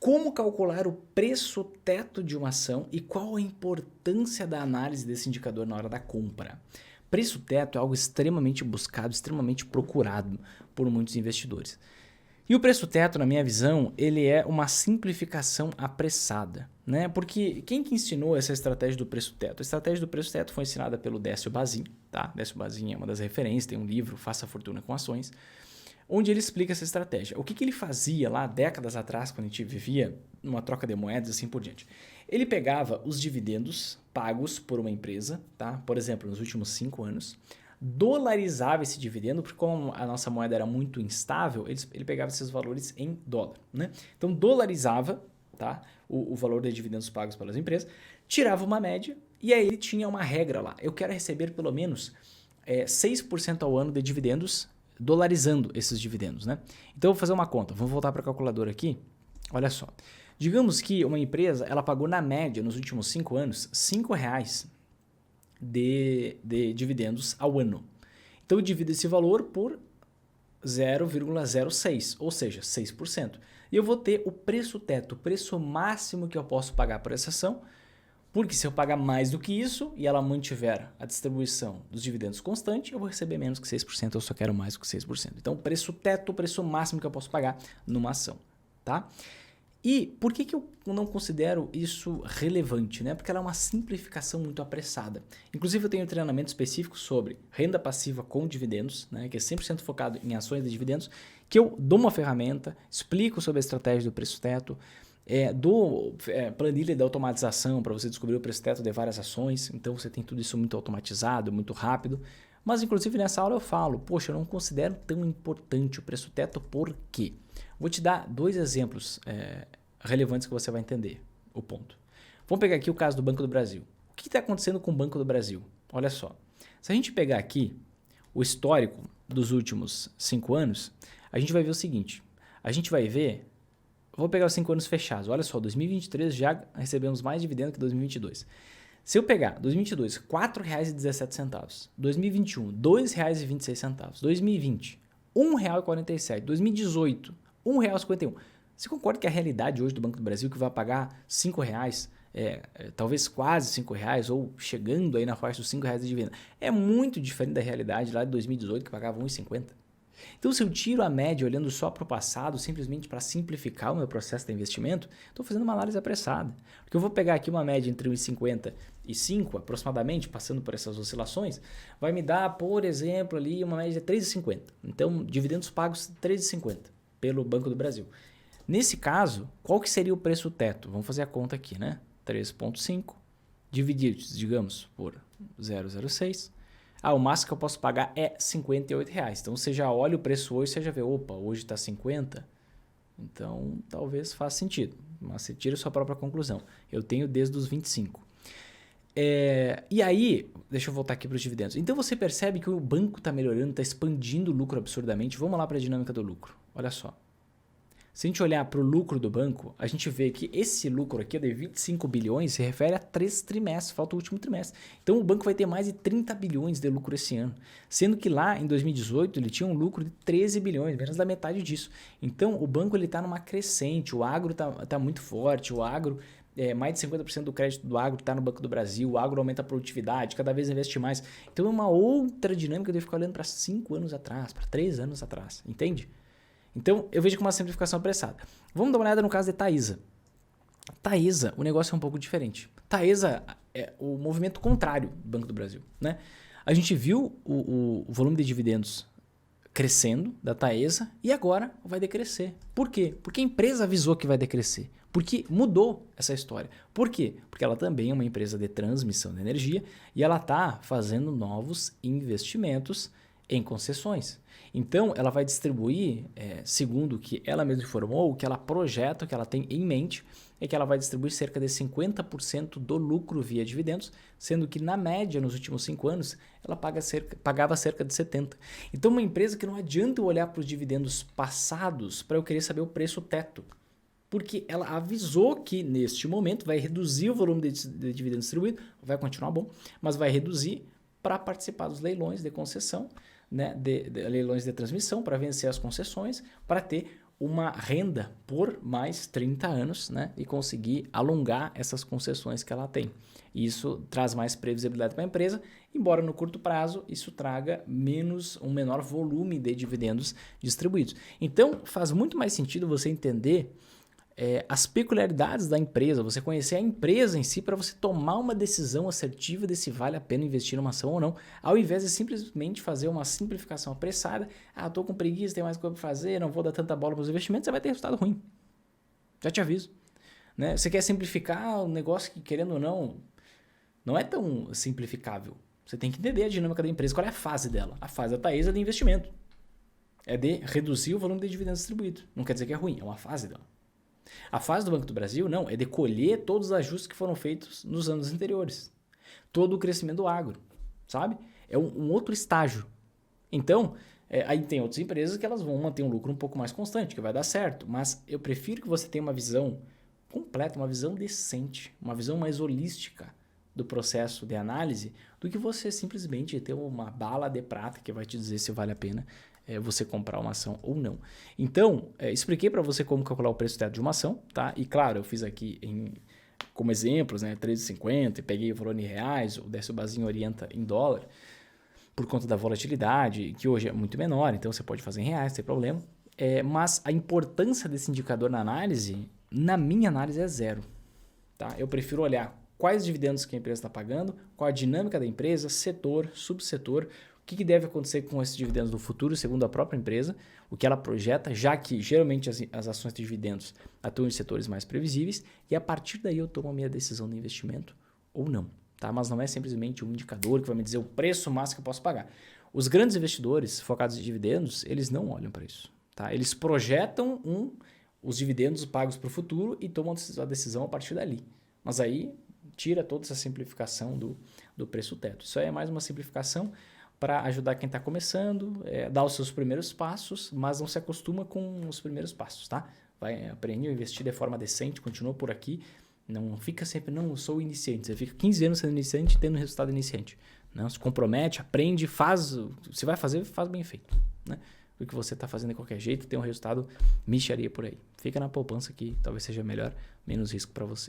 Como calcular o preço teto de uma ação e qual a importância da análise desse indicador na hora da compra? Preço teto é algo extremamente buscado, extremamente procurado por muitos investidores. E o preço teto, na minha visão, ele é uma simplificação apressada, né? Porque quem que ensinou essa estratégia do preço teto? A estratégia do preço teto foi ensinada pelo Décio Bazin, tá? Décio Bazin é uma das referências, tem um livro, Faça Fortuna com Ações, onde ele explica essa estratégia. O que ele fazia lá décadas atrás, quando a gente vivia numa troca de moedas e assim por diante? Ele pegava os dividendos pagos por uma empresa, tá? Por exemplo, nos últimos 5 anos, dolarizava esse dividendo, porque como a nossa moeda era muito instável, ele pegava esses valores em dólar, né? Então, dolarizava, tá? O valor de dividendos pagos pelas empresas, tirava uma média e aí ele tinha uma regra lá. Eu quero receber pelo menos 6% ao ano de dividendos dolarizando esses dividendos, né? Então eu vou fazer uma conta, vamos voltar para a calculadora aqui. Olha só, digamos que uma empresa ela pagou na média nos últimos 5 anos R$ 5 de dividendos ao ano. Então eu divido esse valor por 0,06, ou seja, 6%. E eu vou ter o preço teto, o preço máximo que eu posso pagar por essa ação, porque se eu pagar mais do que isso e ela mantiver a distribuição dos dividendos constante, eu vou receber menos que 6%, eu só quero mais do que 6%. Então, preço teto, o preço máximo que eu posso pagar numa ação, tá? E por que eu não considero isso relevante, né? Porque ela é uma simplificação muito apressada. Inclusive, eu tenho um treinamento específico sobre renda passiva com dividendos, né? Que é 100% focado em ações de dividendos, que eu dou uma ferramenta, explico sobre a estratégia do preço teto, dou planilha de automatização para você descobrir o preço teto de várias ações, então você tem tudo isso muito automatizado, muito rápido. Mas, inclusive, nessa aula eu falo, poxa, eu não considero tão importante o preço teto, por quê? Vou te dar 2 exemplos relevantes que você vai entender o ponto. Vamos pegar aqui o caso do Banco do Brasil. O que está acontecendo com o Banco do Brasil? Olha só, se a gente pegar aqui o histórico dos últimos 5 anos, a gente vai ver o seguinte, a gente vai ver, vou pegar os 5 anos fechados, olha só, 2023 já recebemos mais dividendo que 2022. Se eu pegar 2022, R$ 4,17, 2021, R$ 2,26, 2020, R$ 1,47, 2018, R$ 1,51. Você concorda que a realidade hoje do Banco do Brasil que vai pagar R$ 5,00, talvez quase R$ 5,00 ou chegando aí na faixa dos R$ 5,00 de dividendo, é muito diferente da realidade lá de 2018 que pagava R$ 1,50. Então, se eu tiro a média olhando só para o passado, simplesmente para simplificar o meu processo de investimento, estou fazendo uma análise apressada. Porque eu vou pegar aqui uma média entre 1,50 e 5, aproximadamente, passando por essas oscilações, vai me dar, por exemplo, ali uma média de 3,50. Então, dividendos pagos 3,50 pelo Banco do Brasil. Nesse caso, qual que seria o preço teto? Vamos fazer a conta aqui, né? 3,5 dividido, digamos, por 0,06. O máximo que eu posso pagar é R$ 58,00. Então, você já olha o preço hoje, você já vê, opa, hoje está 50, então talvez faça sentido. Mas você tira a sua própria conclusão. Eu tenho desde os 25. E aí, deixa eu voltar aqui para os dividendos. Então, você percebe que o banco está melhorando, está expandindo o lucro absurdamente. Vamos lá para a dinâmica do lucro. Olha só. Se a gente olhar para o lucro do banco, a gente vê que esse lucro aqui de 25 bilhões se refere a 3 trimestres, falta o último trimestre. Então o banco vai ter mais de 30 bilhões de lucro esse ano, sendo que lá em 2018 ele tinha um lucro de 13 bilhões, menos da metade disso. Então o banco está numa crescente, o agro tá muito forte, o agro, mais de 50% do crédito do agro está no Banco do Brasil, o agro aumenta a produtividade, cada vez investe mais. Então é uma outra dinâmica de ficar olhando para 5 anos atrás, para 3 anos atrás, entende? Então, eu vejo com uma simplificação apressada. Vamos dar uma olhada no caso de Taesa. Taesa, o negócio é um pouco diferente. Taesa é o movimento contrário do Banco do Brasil, né? A gente viu o volume de dividendos crescendo da Taesa e agora vai decrescer. Por quê? Porque a empresa avisou que vai decrescer. Porque mudou essa história. Por quê? Porque ela também é uma empresa de transmissão de energia e ela está fazendo novos investimentos em concessões. Então, ela vai distribuir, segundo o que ela mesma informou, o que ela projeta, o que ela tem em mente, é que ela vai distribuir cerca de 50% do lucro via dividendos, sendo que, na média, nos últimos 5 anos, ela pagava cerca de 70%. Então, uma empresa que não adianta eu olhar para os dividendos passados para eu querer saber o preço teto, porque ela avisou que, neste momento, vai reduzir o volume de dividendos distribuído, vai continuar bom, mas vai reduzir para participar dos leilões de concessão, né, de leilões de transmissão, para vencer as concessões, para ter uma renda por mais 30 anos, né? E conseguir alongar essas concessões que ela tem. Isso traz mais previsibilidade para a empresa, embora no curto prazo isso traga um menor volume de dividendos distribuídos. Então, faz muito mais sentido você entender as peculiaridades da empresa, você conhecer a empresa em si para você tomar uma decisão assertiva de se vale a pena investir numa ação ou não, ao invés de simplesmente fazer uma simplificação apressada. Estou com preguiça, tem mais coisa para fazer, não vou dar tanta bola para os investimentos, você vai ter resultado ruim. Já te aviso. Né? Você quer simplificar um negócio que, querendo ou não é tão simplificável. Você tem que entender a dinâmica da empresa, qual é a fase dela. A fase da Thaís é de investimento. É de reduzir o volume de dividendos distribuídos. Não quer dizer que é ruim, é uma fase dela. A fase do Banco do Brasil, não, é de colher todos os ajustes que foram feitos nos anos anteriores. Todo o crescimento do agro, sabe? É um outro estágio. Então, aí tem outras empresas que elas vão manter um lucro um pouco mais constante, que vai dar certo. Mas eu prefiro que você tenha uma visão completa, uma visão decente, uma visão mais holística do processo de análise, do que você simplesmente ter uma bala de prata que vai te dizer se vale a pena você comprar uma ação ou não. Então, expliquei para você como calcular o preço teto de uma ação, tá? E claro, eu fiz aqui como exemplos, né, 13,50, e peguei o valor em reais, o Décio Bazin orienta em dólar, por conta da volatilidade, que hoje é muito menor, então você pode fazer em reais, não tem problema. Mas a importância desse indicador na análise, na minha análise, é zero. Tá? Eu prefiro olhar quais dividendos que a empresa está pagando, qual a dinâmica da empresa, setor, subsetor, o que deve acontecer com esses dividendos no futuro, segundo a própria empresa, o que ela projeta, já que geralmente as ações de dividendos atuam em setores mais previsíveis, e a partir daí eu tomo a minha decisão de investimento ou não. Tá? Mas não é simplesmente um indicador que vai me dizer o preço máximo que eu posso pagar. Os grandes investidores focados em dividendos, eles não olham para isso. Tá? Eles projetam os dividendos pagos para o futuro e tomam a decisão a partir dali. Mas aí tira toda essa simplificação do preço teto. Isso aí é mais uma simplificação para ajudar quem está começando, dar os seus primeiros passos, mas não se acostuma com os primeiros passos, tá? Vai aprender a investir de forma decente, continua por aqui, não fica sempre, não, eu sou iniciante, você fica 15 anos sendo iniciante e tendo resultado iniciante. Não, se compromete, aprende, faz, se vai fazer, faz bem feito, né? O que você está fazendo de qualquer jeito, tem um resultado micharia por aí. Fica na poupança que talvez seja melhor, menos risco para você.